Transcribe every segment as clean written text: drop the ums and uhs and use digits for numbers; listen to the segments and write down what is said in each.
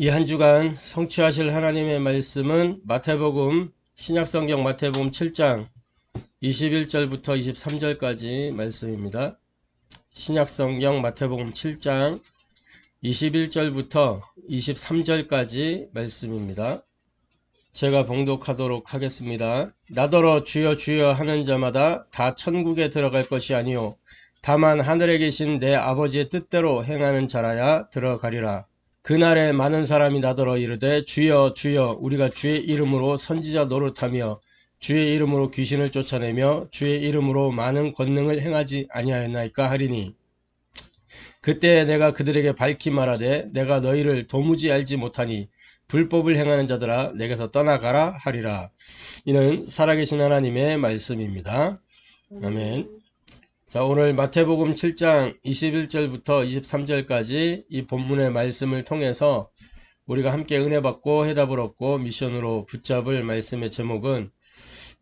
이 한 주간 성취하실 하나님의 말씀은 마태복음, 신약성경 마태복음 7장 21절부터 23절까지 말씀입니다. 신약성경 마태복음 7장 21절부터 23절까지 말씀입니다. 제가 봉독하도록 하겠습니다. 나더러 주여 주여 하는 자마다 다 천국에 들어갈 것이 아니요 다만 하늘에 계신 내 아버지의 뜻대로 행하는 자라야 들어가리라. 그날에 많은 사람이 나더러 이르되 주여 주여 우리가 주의 이름으로 선지자 노릇하며 주의 이름으로 귀신을 쫓아내며 주의 이름으로 많은 권능을 행하지 아니하였나이까 하리니, 그때 내가 그들에게 밝히 말하되 내가 너희를 도무지 알지 못하니 불법을 행하는 자들아 내게서 떠나가라 하리라. 이는 살아계신 하나님의 말씀입니다. 아멘. 자, 오늘 마태복음 7장 21절부터 23절까지 이 본문의 말씀을 통해서 우리가 함께 은혜 받고 해답을 얻고 미션으로 붙잡을 말씀의 제목은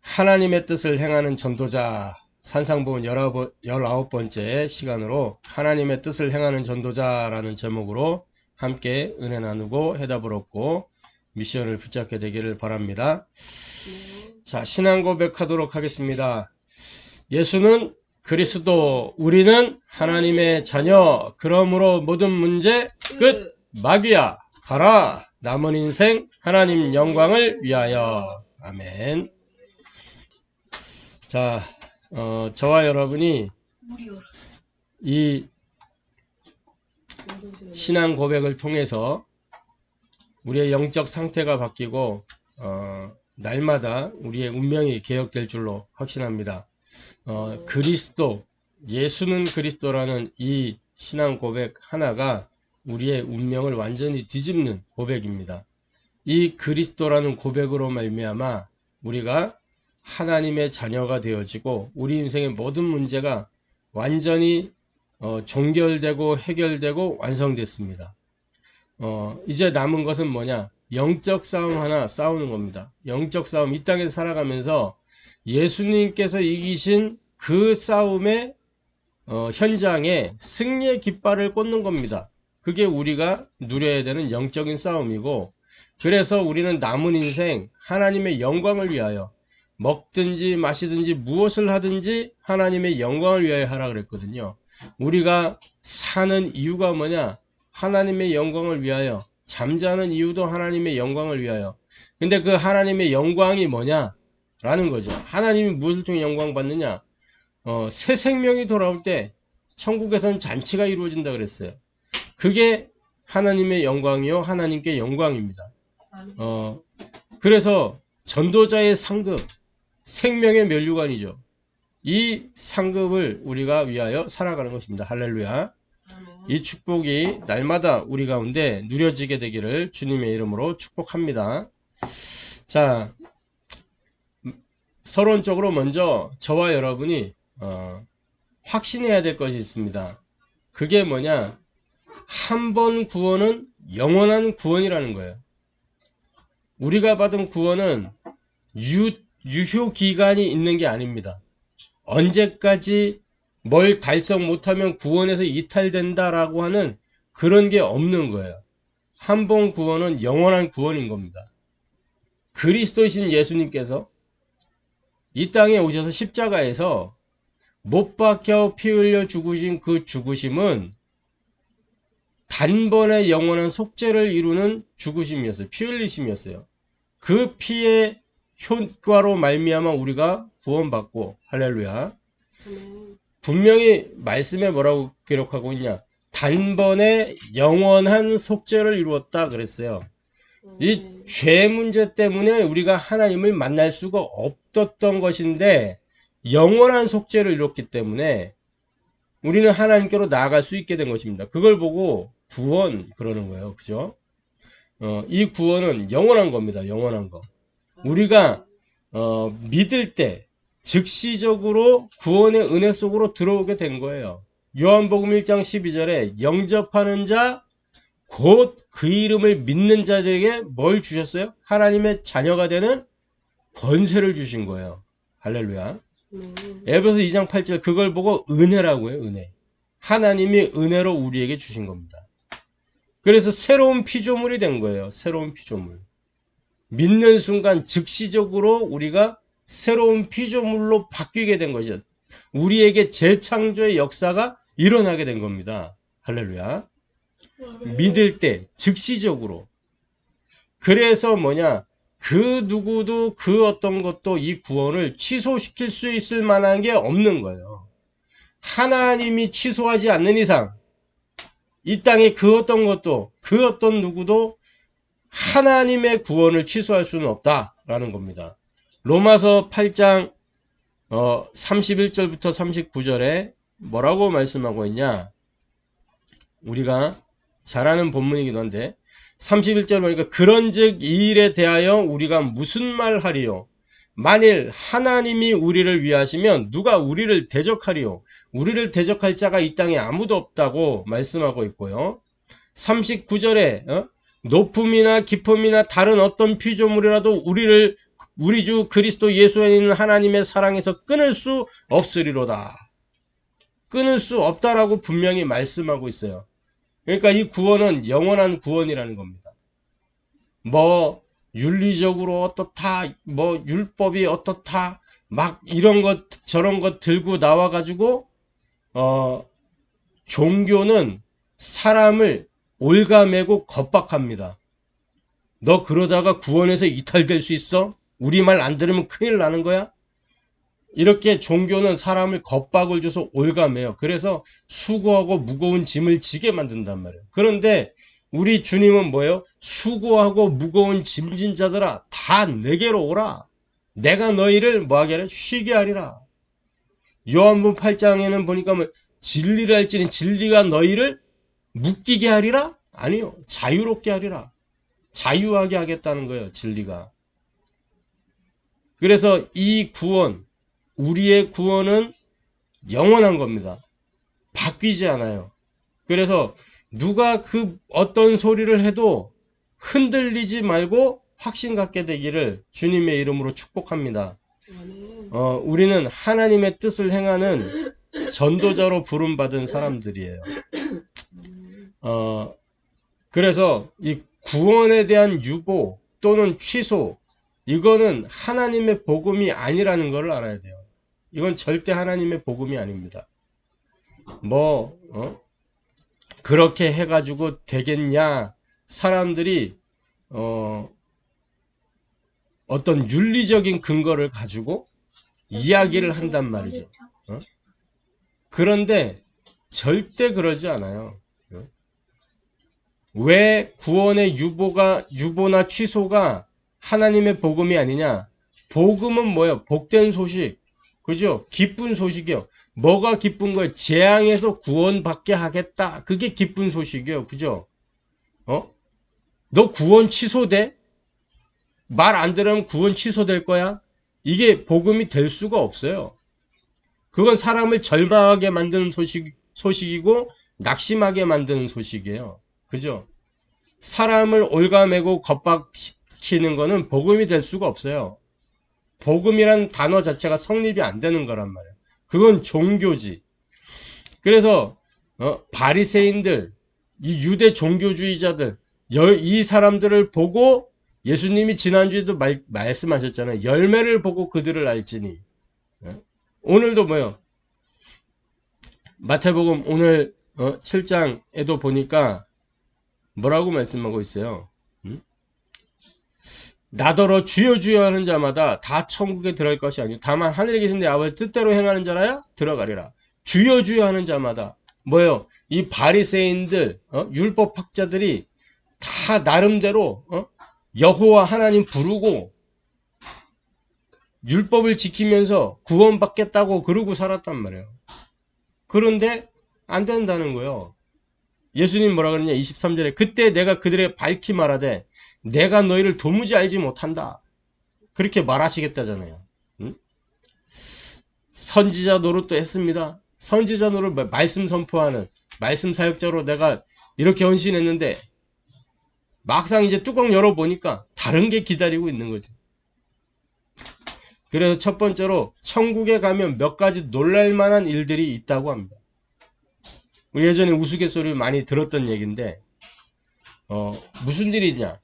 하나님의 뜻을 행하는 전도자, 산상보훈 19번째 시간으로 하나님의 뜻을 행하는 전도자라는 제목으로 함께 은혜 나누고 해답을 얻고 미션을 붙잡게 되기를 바랍니다. 자, 신앙 고백하도록 하겠습니다. 예수는 그리스도, 우리는 하나님의 자녀. 그러므로 모든 문제 끝. 마귀야 가라. 남은 인생 하나님 영광을 위하여. 아멘. 자, 저와 여러분이 이 신앙 고백을 통해서 우리의 영적 상태가 바뀌고 날마다 우리의 운명이 개혁될 줄로 확신합니다. 그리스도, 예수는 그리스도라는 이 신앙 고백 하나가 우리의 운명을 완전히 뒤집는 고백입니다. 이 그리스도라는 고백으로 말미암아 우리가 하나님의 자녀가 되어지고 우리 인생의 모든 문제가 완전히 종결되고 해결되고 완성됐습니다. 이제 남은 것은 뭐냐? 영적 싸움 하나 싸우는 겁니다. 영적 싸움, 이 땅에서 살아가면서 예수님께서 이기신 그 싸움의 현장에 승리의 깃발을 꽂는 겁니다. 그게 우리가 누려야 되는 영적인 싸움이고, 그래서 우리는 남은 인생 하나님의 영광을 위하여 먹든지 마시든지 무엇을 하든지 하나님의 영광을 위하여 하라 그랬거든요. 우리가 사는 이유가 뭐냐? 하나님의 영광을 위하여. 잠자는 이유도 하나님의 영광을 위하여. 근데 그 하나님의 영광이 뭐냐? 라는 거죠. 하나님이 무엇을 통해 영광 받느냐? 새 생명이 돌아올 때 천국에서는 잔치가 이루어진다 그랬어요. 그게 하나님의 영광이요 하나님께 영광입니다. 그래서 전도자의 상급, 생명의 면류관이죠. 이 상급을 우리가 위하여 살아가는 것입니다. 할렐루야. 이 축복이 날마다 우리 가운데 누려지게 되기를 주님의 이름으로 축복합니다. 자, 서론적으로 먼저 저와 여러분이 확신해야 될 것이 있습니다. 그게 뭐냐? 한 번 구원은 영원한 구원이라는 거예요. 우리가 받은 구원은 유효 기간이 있는 게 아닙니다. 언제까지 뭘 달성 못하면 구원에서 이탈된다라고 하는 그런 게 없는 거예요. 한 번 구원은 영원한 구원인 겁니다. 그리스도이신 예수님께서 이 땅에 오셔서 십자가에서 못 박혀 피 흘려 죽으신 그 죽으심은 단번에 영원한 속죄를 이루는 죽으심이었어요. 피 흘리심이었어요. 그 피의 효과로 말미암아 우리가 구원받고, 할렐루야. 분명히 말씀에 뭐라고 기록하고 있냐? 단번에 영원한 속죄를 이루었다 그랬어요. 이 죄 문제 때문에 우리가 하나님을 만날 수가 없었던 것인데 영원한 속죄를 이뤘기 때문에 우리는 하나님께로 나아갈 수 있게 된 것입니다. 그걸 보고 구원 그러는 거예요. 그죠? 이 구원은 영원한 겁니다. 영원한 거. 우리가 믿을 때 즉시적으로 구원의 은혜 속으로 들어오게 된 거예요. 요한복음 1장 12절에 영접하는 자 곧 그 이름을 믿는 자들에게 뭘 주셨어요? 하나님의 자녀가 되는 권세를 주신 거예요. 할렐루야. 에베소 2장 8절, 그걸 보고 은혜라고 해요. 은혜. 하나님이 은혜로 우리에게 주신 겁니다. 그래서 새로운 피조물이 된 거예요. 새로운 피조물. 믿는 순간 즉시적으로 우리가 새로운 피조물로 바뀌게 된 거죠. 우리에게 재창조의 역사가 일어나게 된 겁니다. 할렐루야. 믿을 때 즉시적으로. 그래서 뭐냐, 그 누구도 그 어떤 것도 이 구원을 취소시킬 수 있을 만한 게 없는 거예요. 하나님이 취소하지 않는 이상 이 땅에 그 어떤 것도 그 어떤 누구도 하나님의 구원을 취소할 수는 없다라는 겁니다. 로마서 8장 31절부터 39절에 뭐라고 말씀하고 있냐, 우리가 잘 아는 본문이기도 한데 31절 보니까 그런즉 이 일에 대하여 우리가 무슨 말하리요? 만일 하나님이 우리를 위하시면 누가 우리를 대적하리요? 우리를 대적할 자가 이 땅에 아무도 없다고 말씀하고 있고요. 39절에 높음이나 깊음이나 다른 어떤 피조물이라도 우리 주 그리스도 예수에 있는 하나님의 사랑에서 끊을 수 없으리로다. 끊을 수 없다라고 분명히 말씀하고 있어요. 그러니까 이 구원은 영원한 구원이라는 겁니다. 뭐 윤리적으로 어떻다, 뭐 율법이 어떻다, 막 이런 것 저런 것 들고 나와 가지고 종교는 사람을 올가매고 겁박합니다. 너 그러다가 구원에서 이탈될 수 있어? 우리 말 안 들으면 큰일 나는 거야? 이렇게 종교는 사람을 겁박을 줘서 올가매요. 그래서 수고하고 무거운 짐을 지게 만든단 말이에요. 그런데 우리 주님은 뭐예요? 수고하고 무거운 짐진 자들아 다 내게로 오라. 내가 너희를 뭐하게 하리라? 쉬게 하리라. 요한복음 8장에는 보니까 뭐 진리를 할지니 진리가 너희를 묶이게 하리라? 아니요. 자유롭게 하리라. 자유하게 하겠다는 거예요. 진리가. 그래서 이 구원, 우리의 구원은 영원한 겁니다. 바뀌지 않아요. 그래서 누가 그 어떤 소리를 해도 흔들리지 말고 확신 갖게 되기를 주님의 이름으로 축복합니다. 우리는 하나님의 뜻을 행하는 전도자로 부름받은 사람들이에요. 그래서 이 구원에 대한 유보 또는 취소, 이거는 하나님의 복음이 아니라는 걸 알아야 돼요. 이건 절대 하나님의 복음이 아닙니다. 그렇게 해가지고 되겠냐? 사람들이 어떤 윤리적인 근거를 가지고 이야기를 한단 말이죠. 그런데 절대 그러지 않아요. 왜 구원의 유보나 취소가 하나님의 복음이 아니냐? 복음은 뭐예요? 복된 소식. 그죠? 기쁜 소식이요. 뭐가 기쁜 거예요? 재앙에서 구원받게 하겠다. 그게 기쁜 소식이에요. 그죠? 너 구원 취소돼? 말 안 들으면 구원 취소될 거야? 이게 복음이 될 수가 없어요. 그건 사람을 절망하게 만드는 소식이고 낙심하게 만드는 소식이에요. 그죠? 사람을 올가매고 겁박시키는 거는 복음이 될 수가 없어요. 복음이란 단어 자체가 성립이 안 되는 거란 말이에요. 그건 종교지. 그래서 바리새인들, 이 유대 종교주의자들, 이 사람들을 보고 예수님이 지난주에도 말씀하셨잖아요. 열매를 보고 그들을 알지니. 오늘도 뭐요? 마태복음 오늘 7장에도 보니까 뭐라고 말씀하고 있어요? 나더러 주여 주여 하는 자마다 다 천국에 들어갈 것이 아니요 다만 하늘에 계신 내 아버지 뜻대로 행하는 자라야 들어가리라. 주여 주여 하는 자마다 뭐예요? 이 바리새인들, 율법학자들이 다 나름대로 여호와 하나님 부르고 율법을 지키면서 구원받겠다고 그러고 살았단 말이에요. 그런데 안 된다는 거예요. 예수님 뭐라 그러냐? 23절에 그때 내가 그들에게 밝히 말하되 내가 너희를 도무지 알지 못한다. 그렇게 말하시겠다잖아요. 선지자 노릇도 했습니다. 선지자 노릇, 말씀 선포하는 말씀 사역자로 내가 이렇게 헌신했는데 막상 이제 뚜껑 열어보니까 다른 게 기다리고 있는 거지. 그래서 첫 번째로 천국에 가면 몇 가지 놀랄만한 일들이 있다고 합니다. 우리 예전에 우스갯소리를 많이 들었던 얘기인데 무슨 일이 있냐?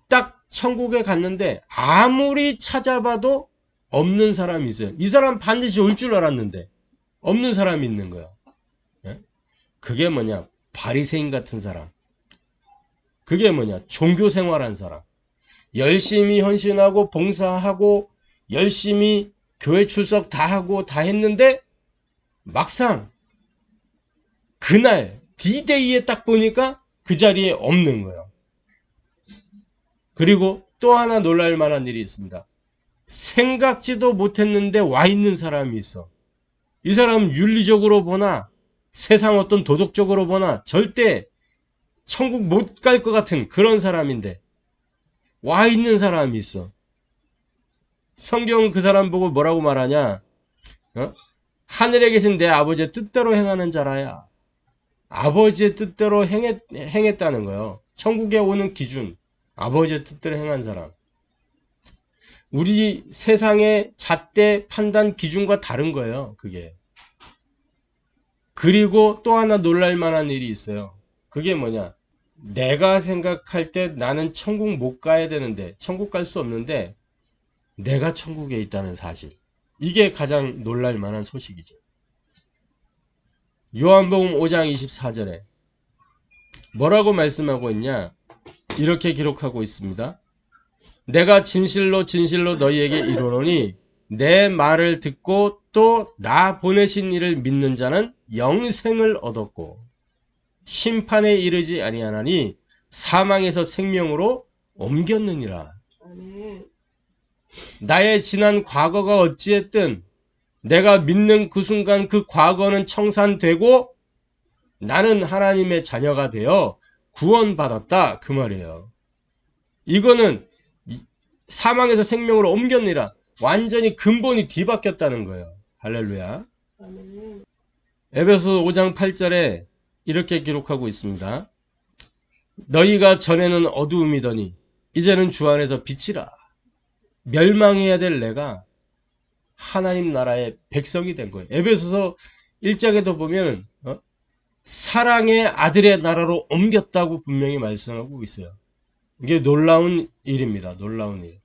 딱 천국에 갔는데 아무리 찾아봐도 없는 사람이 있어요. 이 사람 반드시 올 줄 알았는데 없는 사람이 있는 거예요. 예? 그게 뭐냐? 바리새인 같은 사람. 그게 뭐냐? 종교 생활한 사람. 열심히 헌신하고 봉사하고 열심히 교회 출석 다 하고 다 했는데 막상 그날 D-Day에 딱 보니까 그 자리에 없는 거예요. 그리고 또 하나 놀랄 만한 일이 있습니다. 생각지도 못했는데 와 있는 사람이 있어. 이 사람은 윤리적으로 보나 세상 어떤 도덕적으로 보나 절대 천국 못 갈 것 같은 그런 사람인데 와 있는 사람이 있어. 성경은 그 사람 보고 뭐라고 말하냐? 하늘에 계신 내 아버지의 뜻대로 행하는 자라야. 아버지의 뜻대로 행했다는 거예요. 천국에 오는 기준, 아버지의 뜻대로 행한 사람. 우리 세상의 잣대 판단 기준과 다른 거예요. 그게. 그리고 또 하나 놀랄 만한 일이 있어요. 그게 뭐냐? 내가 생각할 때 나는 천국 못 가야 되는데, 천국 갈 수 없는데 내가 천국에 있다는 사실. 이게 가장 놀랄 만한 소식이죠. 요한복음 5장 24절에 뭐라고 말씀하고 있냐? 이렇게 기록하고 있습니다. 내가 진실로 진실로 너희에게 이르노니 내 말을 듣고 또 나 보내신 이를 믿는 자는 영생을 얻었고 심판에 이르지 아니하나니 사망에서 생명으로 옮겼느니라. 나의 지난 과거가 어찌했든 내가 믿는 그 순간 그 과거는 청산되고 나는 하나님의 자녀가 되어 구원받았다. 그 말이에요. 이거는 사망에서 생명으로 옮겼느니라. 완전히 근본이 뒤바뀌었다는 거예요. 할렐루야. 에베소 5장 8절에 이렇게 기록하고 있습니다. 너희가 전에는 어두움이더니 이제는 주 안에서 빛이라. 멸망해야 될 내가 하나님 나라의 백성이 된 거예요. 에베소서 1장에도 보면 사랑의 아들의 나라로 옮겼다고 분명히 말씀하고 있어요. 이게 놀라운 일입니다. 놀라운 일.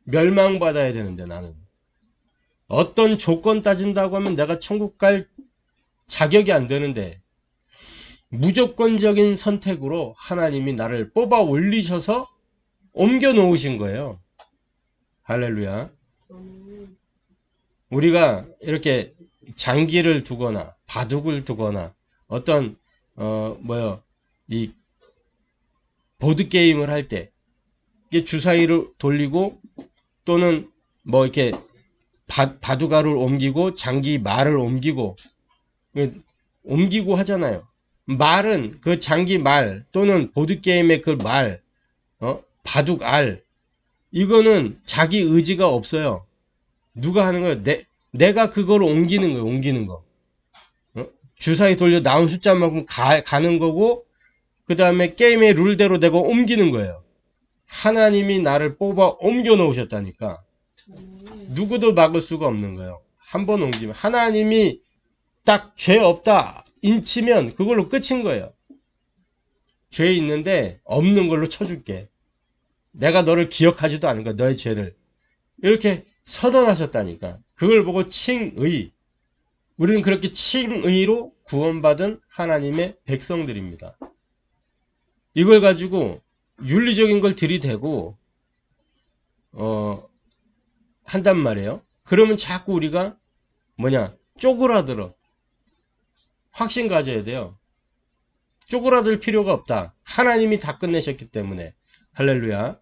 멸망받아야 되는데 나는 어떤 조건 따진다고 하면 내가 천국 갈 자격이 안 되는데 무조건적인 선택으로 하나님이 나를 뽑아 올리셔서 옮겨 놓으신 거예요. 할렐루야. 우리가 이렇게 장기를 두거나 바둑을 두거나 어떤 이 보드게임을 할 때 주사위를 돌리고 또는 뭐 이렇게 바둑알을 옮기고 장기 말을 옮기고 하잖아요. 말은 그 장기 말 또는 보드게임의 그 말, 바둑알, 이거는 자기 의지가 없어요. 누가 하는 거예요? 내가 그걸 옮기는 거예요. 옮기는 거. 주사위 돌려 나온 숫자만큼 가는 거고 그 다음에 게임의 룰대로 내가 옮기는 거예요. 하나님이 나를 뽑아 옮겨 놓으셨다니까. 누구도 막을 수가 없는 거예요. 한 번 옮기면 하나님이 딱 죄 없다 인치면 그걸로 끝인 거예요. 죄 있는데 없는 걸로 쳐줄게. 내가 너를 기억하지도 않은 거야. 너의 죄를. 이렇게 선언하셨다니까. 그걸 보고 칭의. 우리는 그렇게 칭의로 구원받은 하나님의 백성들입니다. 이걸 가지고 윤리적인 걸 들이대고 한단 말이에요. 그러면 자꾸 우리가 쪼그라들어. 확신 가져야 돼요. 쪼그라들 필요가 없다. 하나님이 다 끝내셨기 때문에. 할렐루야.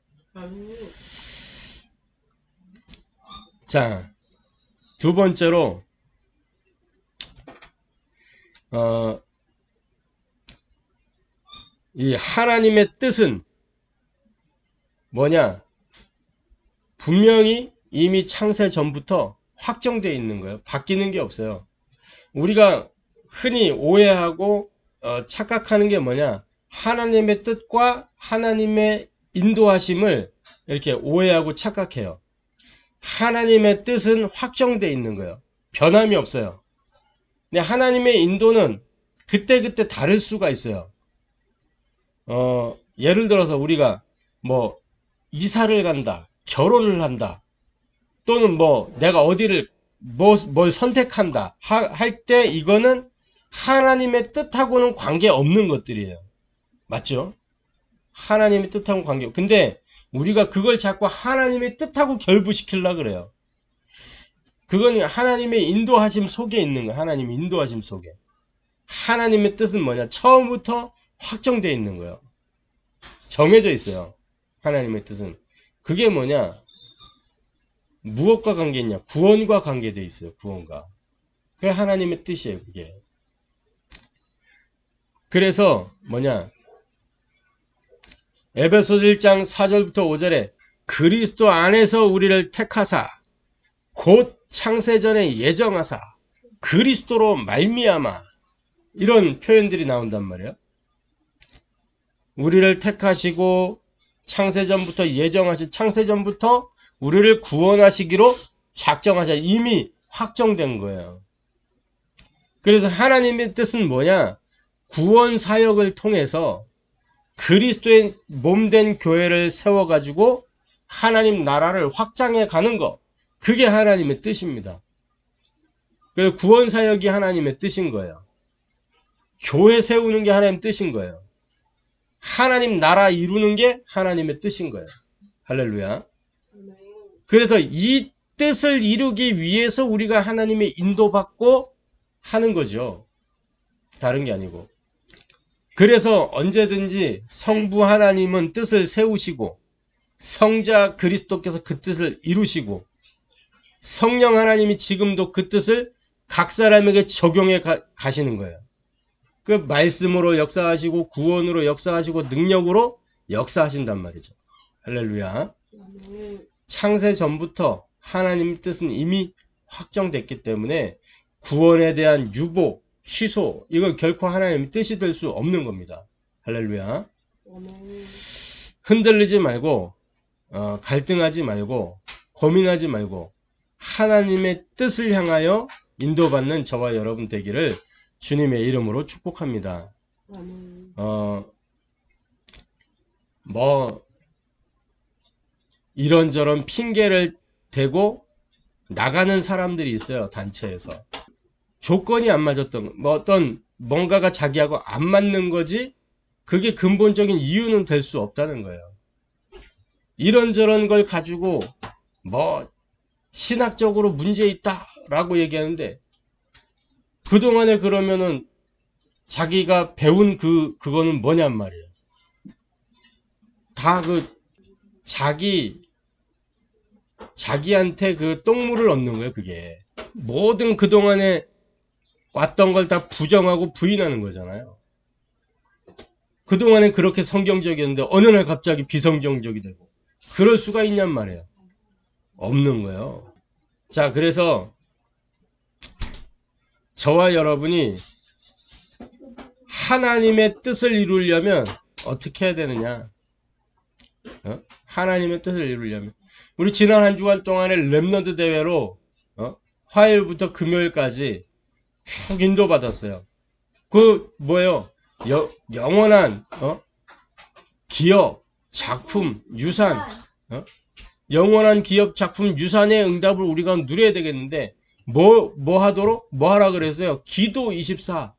자, 두 번째로 이 하나님의 뜻은 뭐냐? 분명히 이미 창세 전부터 확정되어 있는 거예요. 바뀌는 게 없어요. 우리가 흔히 오해하고 착각하는 게 뭐냐? 하나님의 뜻과 하나님의 인도하심을 이렇게 오해하고 착각해요. 하나님의 뜻은 확정되어 있는 거예요. 변함이 없어요. 근데 하나님의 인도는 그때그때 다를 수가 있어요. 예를 들어서 우리가 뭐 이사를 간다, 결혼을 한다, 또는 뭐 내가 어디를 뭘 선택한다 할 때 이거는 하나님의 뜻하고는 관계 없는 것들이에요. 맞죠? 하나님의 뜻하고는 관계 없고, 근데 우리가 그걸 자꾸 하나님의 뜻하고 결부시키려고 그래요. 그건 하나님의 인도하심 속에 있는 거예요. 하나님의 인도하심 속에. 하나님의 뜻은 뭐냐? 처음부터 확정되어 있는 거예요. 정해져 있어요. 하나님의 뜻은. 그게 뭐냐? 무엇과 관계 있냐? 구원과 관계되어 있어요. 구원과. 그게 하나님의 뜻이에요. 그게. 그래서 뭐냐? 에베소서 1장 4절부터 5절에 그리스도 안에서 우리를 택하사 곧 창세전에 예정하사 그리스도로 말미암아, 이런 표현들이 나온단 말이에요. 우리를 택하시고 창세전부터 창세전부터 우리를 구원하시기로 작정하셔. 이미 확정된 거예요. 그래서 하나님의 뜻은 뭐냐? 구원 사역을 통해서 그리스도의 몸된 교회를 세워가지고 하나님 나라를 확장해 가는 거. 그게 하나님의 뜻입니다. 그래서 구원 사역이 하나님의 뜻인 거예요. 교회 세우는 게 하나님의 뜻인 거예요. 하나님 나라 이루는 게 하나님의 뜻인 거예요. 할렐루야. 그래서 이 뜻을 이루기 위해서 우리가 하나님의 인도받고 하는 거죠. 다른 게 아니고. 그래서 언제든지 성부 하나님은 뜻을 세우시고 성자 그리스도께서 그 뜻을 이루시고 성령 하나님이 지금도 그 뜻을 각 사람에게 적용해 가시는 거예요. 그 말씀으로 역사하시고 구원으로 역사하시고 능력으로 역사하신단 말이죠. 할렐루야. 창세 전부터 하나님의 뜻은 이미 확정됐기 때문에 구원에 대한 유보, 취소, 이건 결코 하나님의 뜻이 될 수 없는 겁니다. 할렐루야. 흔들리지 말고 갈등하지 말고 고민하지 말고 하나님의 뜻을 향하여 인도받는 저와 여러분 되기를 주님의 이름으로 축복합니다. 뭐 이런저런 핑계를 대고 나가는 사람들이 있어요. 단체에서. 조건이 안 맞았던, 뭔가가 자기하고 안 맞는 거지, 그게 근본적인 이유는 될 수 없다는 거예요. 이런저런 걸 가지고 신학적으로 문제 있다 라고 얘기하는데, 그동안에 그러면은 자기가 배운 그거는 뭐냔 말이에요. 다 자기한테 그 똥물을 얻는 거예요. 그게 모든 그동안에 왔던 걸 다 부정하고 부인하는 거잖아요. 그동안엔 그렇게 성경적이었는데 어느 날 갑자기 비성경적이 되고, 그럴 수가 있냔 말이에요. 없는 거예요. 자, 그래서 저와 여러분이 하나님의 뜻을 이루려면 어떻게 해야 되느냐? 하나님의 뜻을 이루려면 우리 지난 한 주간 동안에 렘넌트 대회로 화요일부터 금요일까지 쭉 인도받았어요. 그 뭐예요? 영원한 기업, 작품, 유산, 영원한 기업, 작품, 유산의 응답을 우리가 누려야 되겠는데 뭐 하도록? 뭐 하라 그랬어요? 기도 24.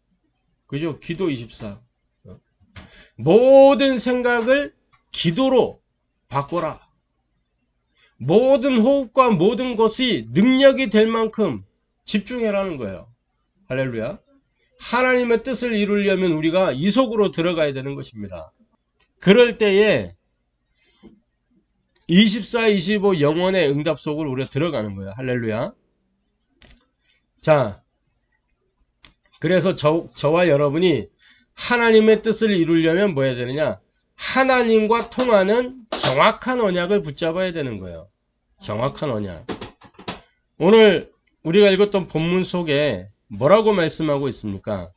그죠? 기도 24. 모든 생각을 기도로 바꿔라. 모든 호흡과 모든 것이 능력이 될 만큼 집중해라는 거예요. 할렐루야. 하나님의 뜻을 이루려면 우리가 이 속으로 들어가야 되는 것입니다. 그럴 때에 24, 25 영원의 응답 속으로 우리가 들어가는 거예요. 할렐루야. 자, 그래서 저와 여러분이 하나님의 뜻을 이루려면 뭐 해야 되느냐? 하나님과 통하는 정확한 언약을 붙잡아야 되는 거예요. 정확한 언약. 오늘 우리가 읽었던 본문 속에 뭐라고 말씀하고 있습니까?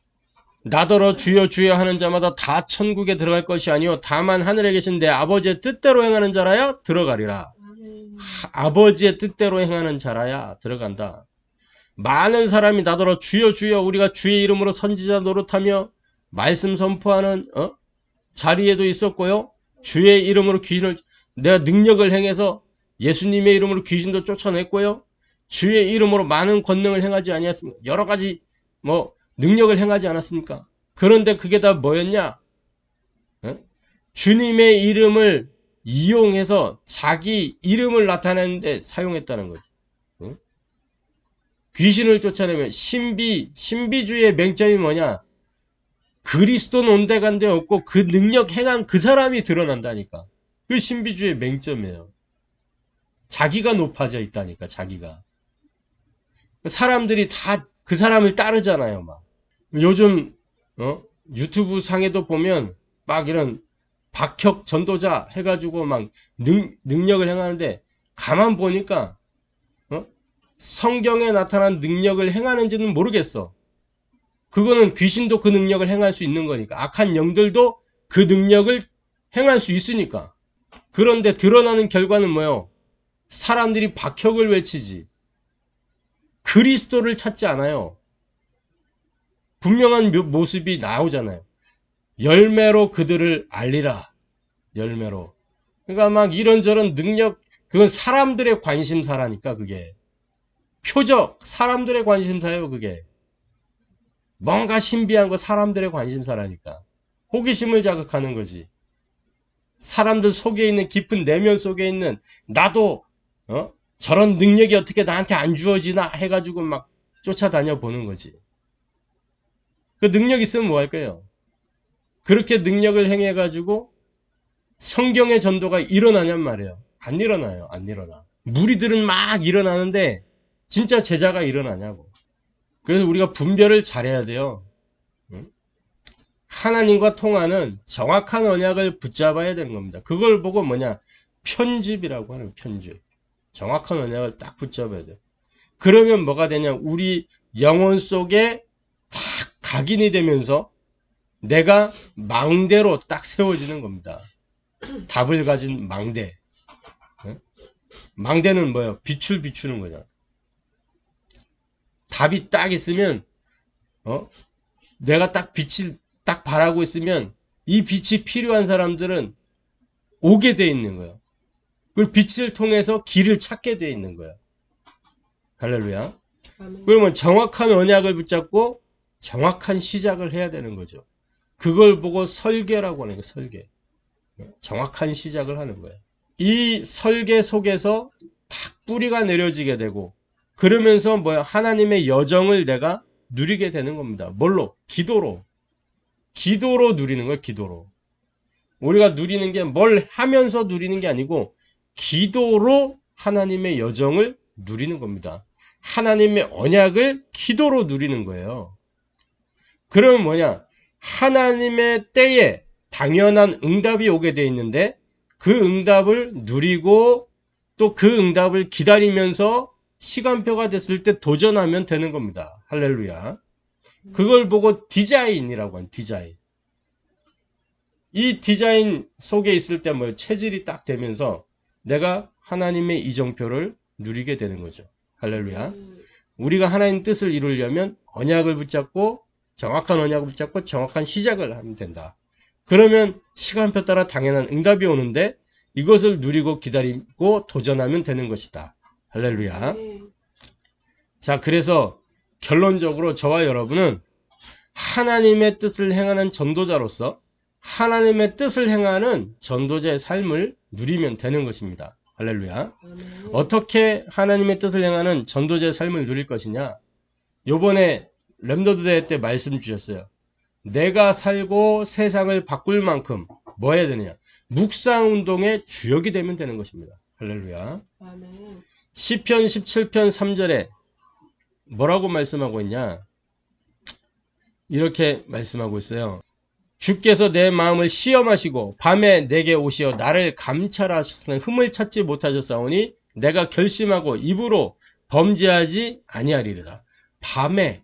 나더러 주여 주여 하는 자마다 다 천국에 들어갈 것이 아니요 다만 하늘에 계신 내 아버지의 뜻대로 행하는 자라야 들어가리라. 아버지의 뜻대로 행하는 자라야 들어간다. 많은 사람이 나더러 주여 주여 우리가 주의 이름으로 선지자 노릇하며 말씀 선포하는 자리에도 있었고요. 주의 이름으로 귀신을 내가 능력을 행해서 예수님의 이름으로 귀신도 쫓아냈고요. 주의 이름으로 많은 권능을 행하지 아니했습니까? 여러 가지 뭐 능력을 행하지 않았습니까? 그런데 그게 다 뭐였냐? 주님의 이름을 이용해서 자기 이름을 나타내는데 사용했다는 거지. 귀신을 쫓아내면 신비주의의 맹점이 뭐냐? 그리스도는 온데간데 없고 그 능력 행한 그 사람이 드러난다니까. 그 신비주의의 맹점이에요. 자기가 높아져 있다니까, 자기가. 사람들이 다 그 사람을 따르잖아요, 막. 요즘, 유튜브 상에도 보면 막 이런 박혁 전도자 해가지고 막 능력을 행하는데 가만 보니까, 성경에 나타난 능력을 행하는지는 모르겠어. 그거는 귀신도 그 능력을 행할 수 있는 거니까. 악한 영들도 그 능력을 행할 수 있으니까. 그런데 드러나는 결과는 뭐예요? 사람들이 박혁을 외치지. 그리스도를 찾지 않아요. 분명한 모습이 나오잖아요. 열매로 그들을 알리라. 열매로. 그러니까 막 이런저런 능력, 그건 사람들의 관심사라니까, 그게. 표적, 사람들의 관심사예요, 그게. 뭔가 신비한 거 사람들의 관심사라니까. 호기심을 자극하는 거지. 사람들 속에 있는 깊은 내면 속에 있는 나도 저런 능력이 어떻게 나한테 안 주어지나 해가지고 막 쫓아다녀 보는 거지. 그 능력 있으면 뭐 할 거예요? 그렇게 능력을 행해가지고 성경의 전도가 일어나냔 말이에요. 안 일어나요. 안 일어나. 무리들은 막 일어나는데 진짜 제자가 일어나냐고. 그래서 우리가 분별을 잘해야 돼요. 하나님과 통하는 정확한 언약을 붙잡아야 되는 겁니다. 그걸 보고 뭐냐? 편집이라고 하는 편집. 정확한 언약을 딱 붙잡아야 돼요. 그러면 뭐가 되냐? 우리 영혼 속에 딱 각인이 되면서 내가 망대로 딱 세워지는 겁니다. 답을 가진 망대. 망대는 뭐예요? 빛을 비추는 거잖아. 답이 딱 있으면 내가 딱 빛을 딱 바라고 있으면 이 빛이 필요한 사람들은 오게 돼 있는 거예요. 그 빛을 통해서 길을 찾게 돼 있는 거예요. 할렐루야. 그러면 정확한 언약을 붙잡고 정확한 시작을 해야 되는 거죠. 그걸 보고 설계라고 하는 거예요. 설계. 정확한 시작을 하는 거예요. 이 설계 속에서 탁 뿌리가 내려지게 되고 그러면서 뭐야? 하나님의 여정을 내가 누리게 되는 겁니다. 뭘로? 기도로. 기도로 누리는 거예요. 기도로. 우리가 누리는 게 뭘 하면서 누리는 게 아니고 기도로 하나님의 여정을 누리는 겁니다. 하나님의 언약을 기도로 누리는 거예요. 그러면 뭐냐? 하나님의 때에 당연한 응답이 오게 돼 있는데 그 응답을 누리고 또 그 응답을 기다리면서 시간표가 됐을 때 도전하면 되는 겁니다. 할렐루야. 그걸 보고 디자인이라고 하는 디자인. 이 디자인 속에 있을 때 뭐 체질이 딱 되면서 내가 하나님의 이정표를 누리게 되는 거죠. 할렐루야. 우리가 하나님 뜻을 이루려면 언약을 붙잡고 정확한 언약을 붙잡고 정확한 시작을 하면 된다. 그러면 시간표 따라 당연한 응답이 오는데 이것을 누리고 기다리고 도전하면 되는 것이다. 할렐루야. 자, 그래서 결론적으로 저와 여러분은 하나님의 뜻을 행하는 전도자로서 하나님의 뜻을 행하는 전도자의 삶을 누리면 되는 것입니다. 할렐루야. 어떻게 하나님의 뜻을 행하는 전도자의 삶을 누릴 것이냐? 요번에 렘너드 대회 때 말씀 주셨어요. 내가 살고 세상을 바꿀 만큼 뭐 해야 되느냐? 묵상운동의 주역이 되면 되는 것입니다. 할렐루야. 시편 17편 3절에 뭐라고 말씀하고 있냐? 이렇게 말씀하고 있어요. 주께서 내 마음을 시험하시고 밤에 내게 오시어 나를 감찰하셨으나 흠을 찾지 못하셨사오니 내가 결심하고 입으로 범죄하지 아니하리로다. 밤에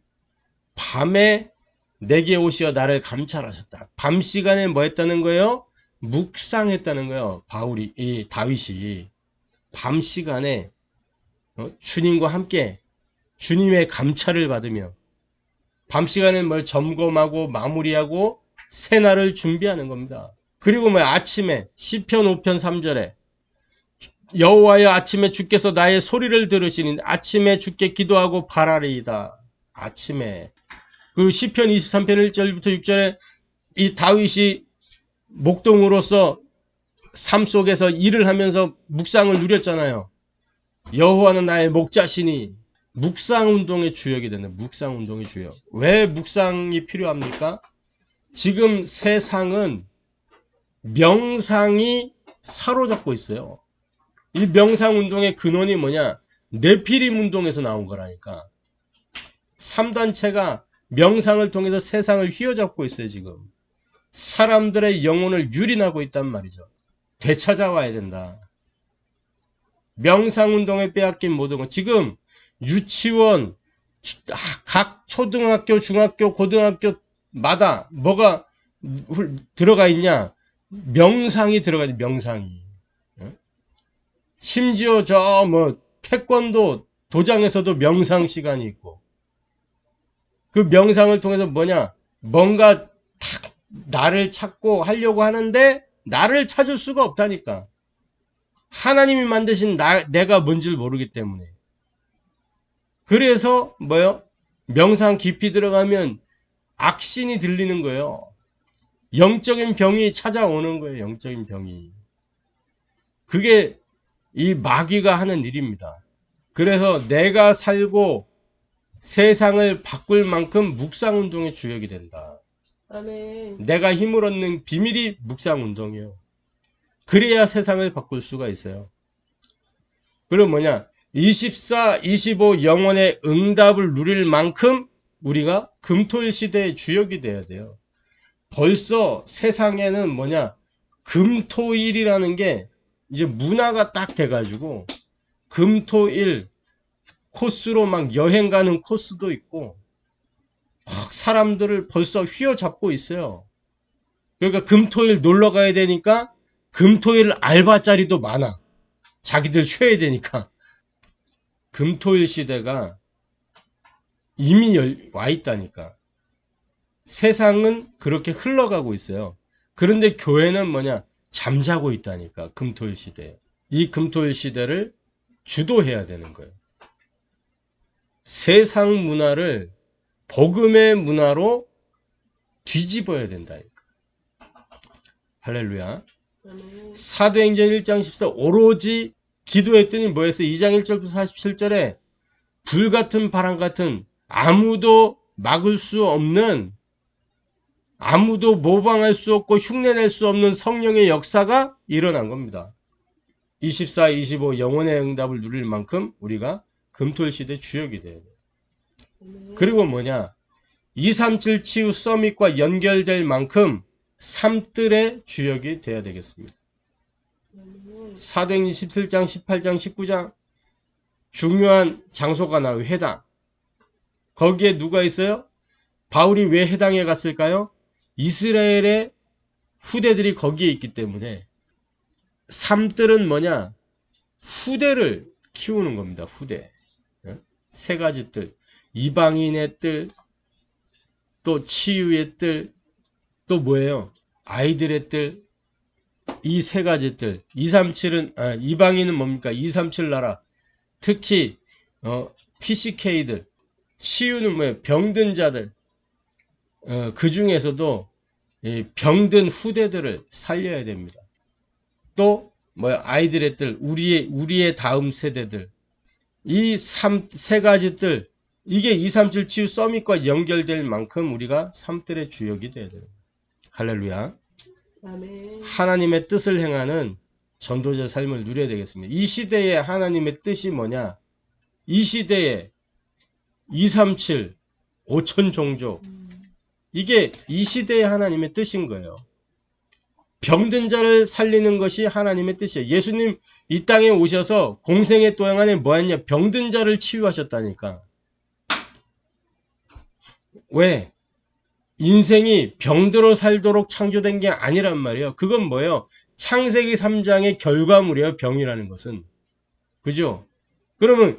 내게 오시어 나를 감찰하셨다. 밤 시간에 뭐 했다는 거예요? 묵상했다는 거예요. 다윗이 밤 시간에 주님과 함께 주님의 감찰을 받으며 밤 시간에 뭘 점검하고 마무리하고 새날을 준비하는 겁니다. 그리고 뭐 아침에 시편 5편 3절에 여호와여 아침에 주께서 나의 소리를 들으시니 아침에 주께 기도하고 바라리이다. 아침에. 그리고 시편 23편 1절부터 6절에 이 다윗이 목동으로서 삶 속에서 일을 하면서 묵상을 누렸잖아요. 여호와는 나의 목자시니. 묵상운동의 주역이 되네. 묵상운동의 주역. 왜 묵상이 필요합니까? 지금 세상은 명상이 사로잡고 있어요. 이 명상운동의 근원이 뭐냐? 네피림 운동에서 나온 거라니까. 3단체가 명상을 통해서 세상을 휘어잡고 있어요. 지금 사람들의 영혼을 유린하고 있단 말이죠. 되찾아와야 된다. 명상운동에 빼앗긴 모든 것. 지금 유치원, 각 초등학교, 중학교, 고등학교마다 뭐가 들어가 있냐? 명상이 들어가 있지. 명상이. 심지어 저 뭐 태권도 도장에서도 명상 시간이 있고, 그 명상을 통해서 뭐냐? 뭔가 탁 나를 찾고 하려고 하는데 나를 찾을 수가 없다니까. 하나님이 만드신 내가 뭔지를 모르기 때문에. 그래서 뭐요? 명상 깊이 들어가면 악신이 들리는 거예요. 영적인 병이 찾아오는 거예요. 영적인 병이. 그게 이 마귀가 하는 일입니다. 그래서 내가 살고 세상을 바꿀 만큼 묵상운동의 주역이 된다. 아멘. 내가 힘을 얻는 비밀이 묵상운동이에요. 그래야 세상을 바꿀 수가 있어요. 그럼 뭐냐? 24, 25 영혼의 응답을 누릴 만큼 우리가 금토일 시대의 주역이 돼야 돼요. 벌써 세상에는 뭐냐? 금토일이라는 게 이제 문화가 딱 돼가지고 금토일 코스로 막 여행 가는 코스도 있고 막 사람들을 벌써 휘어잡고 있어요. 그러니까 금토일 놀러 가야 되니까 금토일 알바 자리도 많아. 자기들 쉬어야 되니까. 금토일 시대가 이미 와 있다니까. 세상은 그렇게 흘러가고 있어요. 그런데 교회는 뭐냐? 잠자고 있다니까. 금토일 시대에. 이 금토일 시대를 주도해야 되는 거예요. 세상 문화를 복음의 문화로 뒤집어야 된다니까. 할렐루야. 사도행전 1장 14 오로지 기도했더니 뭐였어요? 2장 1절부터 47절에 불같은 바람같은 아무도 막을 수 없는, 아무도 모방할 수 없고 흉내낼 수 없는 성령의 역사가 일어난 겁니다. 24, 25 영혼의 응답을 누릴 만큼 우리가 금토일시대 주역이 돼야 돼요. 그리고 뭐냐? 237 치유 서밋과 연결될 만큼 삶들의 주역이 돼야 되겠습니다. 사도행전 17장, 18장, 19장 중요한 장소가 나와요. 회당. 거기에 누가 있어요? 바울이 왜 회당에 갔을까요? 이스라엘의 후대들이 거기에 있기 때문에. 삶들은 뭐냐? 후대를 키우는 겁니다. 후대. 세 가지 뜰. 이방인의 뜰, 또 치유의 뜰, 또 뭐예요? 아이들의 뜰. 이 세 가지 뜰. 237은 이방인은 뭡니까? 237 나라. 특히 TCK들. 치유는 뭐예요? 병든 자들. 그 중에서도 병든 후대들을 살려야 됩니다. 또 뭐야? 아이들의 뜰. 우리의 다음 세대들. 이 세 가지 뜰. 이게 237 치유 서밋과 연결될 만큼 우리가 삶들의 주역이 돼야 돼요. 할렐루야. 아멘. 하나님의 뜻을 행하는 전도자 삶을 누려야 되겠습니다. 이 시대에 하나님의 뜻이 뭐냐? 이 시대에 237 5천 종족. 이게 이 시대의 하나님의 뜻인 거예요. 병든 자를 살리는 것이 하나님의 뜻이에요. 예수님 이 땅에 오셔서 공생의 동안에 뭐 했냐? 병든 자를 치유하셨다니까. 왜? 인생이 병들어 살도록 창조된 게 아니란 말이에요. 그건 뭐예요? 창세기 3장의 결과물이에요. 병이라는 것은. 그죠? 그러면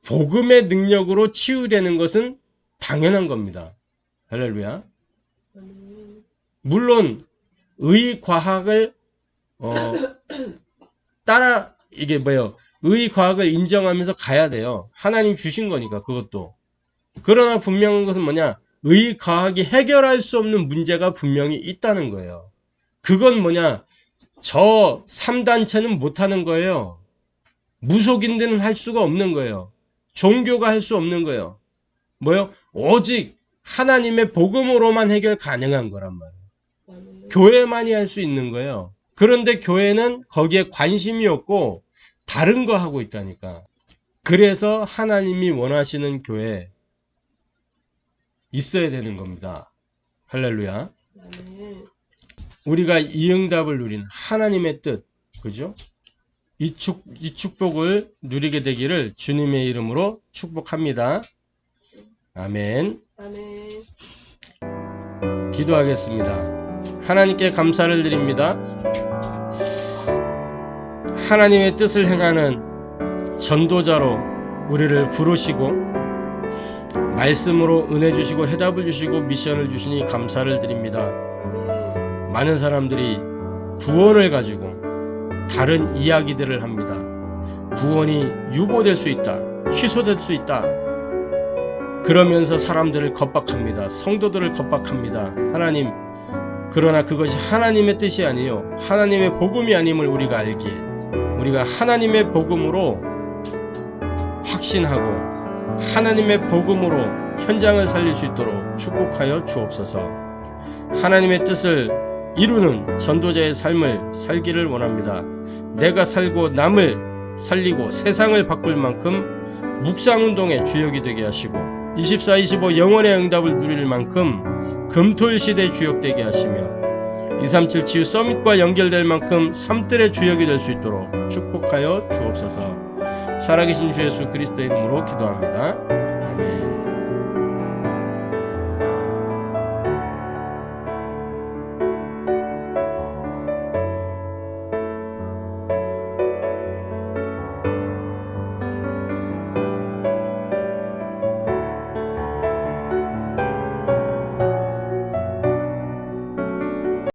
복음의 능력으로 치유되는 것은 당연한 겁니다. 할렐루야. 물론 의과학을 따라 이게 뭐예요? 의과학을 인정하면서 가야 돼요. 하나님 주신 거니까 그것도. 그러나 분명한 것은 뭐냐? 의과학이 해결할 수 없는 문제가 분명히 있다는 거예요. 그건 뭐냐? 저 3단체는 못하는 거예요. 무속인들은 할 수가 없는 거예요. 종교가 할 수 없는 거예요. 뭐요? 오직 하나님의 복음으로만 해결 가능한 거란 말이에요. 아멘. 교회만이 할 수 있는 거예요. 그런데 교회는 거기에 관심이 없고 다른 거 하고 있다니까. 그래서 하나님이 원하시는 교회 있어야 되는 겁니다. 할렐루야. 아멘. 우리가 이 응답을 누린 하나님의 뜻, 그죠? 이 축복을 누리게 되기를 주님의 이름으로 축복합니다. 아멘. 아멘. 기도하겠습니다. 하나님께 감사를 드립니다. 하나님의 뜻을 행하는 전도자로 우리를 부르시고 말씀으로 은혜 주시고 해답을 주시고 미션을 주시니 감사를 드립니다. 아멘. 많은 사람들이 구원을 가지고 다른 이야기들을 합니다. 구원이 유보될 수 있다. 취소될 수 있다. 그러면서 사람들을 겁박합니다. 성도들을 겁박합니다. 하나님, 그러나 그것이 하나님의 뜻이 아니요 하나님의 복음이 아님을 우리가 알기에 우리가 하나님의 복음으로 확신하고 하나님의 복음으로 현장을 살릴 수 있도록 축복하여 주옵소서. 하나님의 뜻을 이루는 전도자의 삶을 살기를 원합니다. 내가 살고 남을 살리고 세상을 바꿀 만큼 묵상운동의 주역이 되게 하시고 24, 25 영원의 응답을 누릴 만큼 금토일 시대의 주역 되게 하시며 237 치유 서밋과 연결될 만큼 삼뜰의 주역이 될 수 있도록 축복하여 주옵소서. 살아계신 주 예수 그리스도의 이름으로 기도합니다.